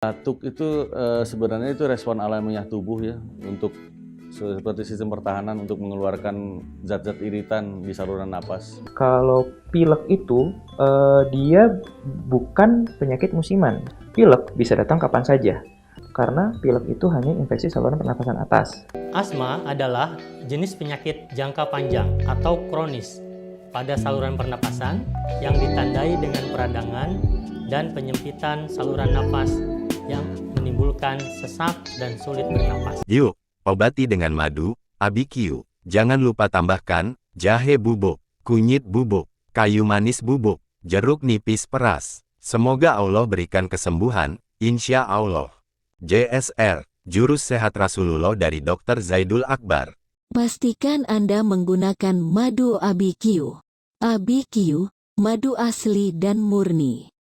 Batuk itu, sebenarnya itu respon alamiah tubuh ya, untuk seperti sistem pertahanan untuk mengeluarkan zat-zat iritan di saluran napas. Kalau pilek itu, dia bukan penyakit musiman. Pilek bisa datang kapan saja, karena pilek itu hanya infeksi saluran pernapasan atas. Asma adalah jenis penyakit jangka panjang atau kronis pada saluran pernapasan yang ditandai dengan peradangan dan penyempitan saluran napas yang menimbulkan sesak dan sulit bernapas. Yuk, obati dengan madu, ABQ. Jangan lupa tambahkan jahe bubuk, kunyit bubuk, kayu manis bubuk, jeruk nipis peras. Semoga Allah berikan kesembuhan, insya Allah. JSR, Jurus Sehat Rasulullah dari Dr. Zaidul Akbar. Pastikan Anda menggunakan madu ABQ. ABQ, madu asli dan murni.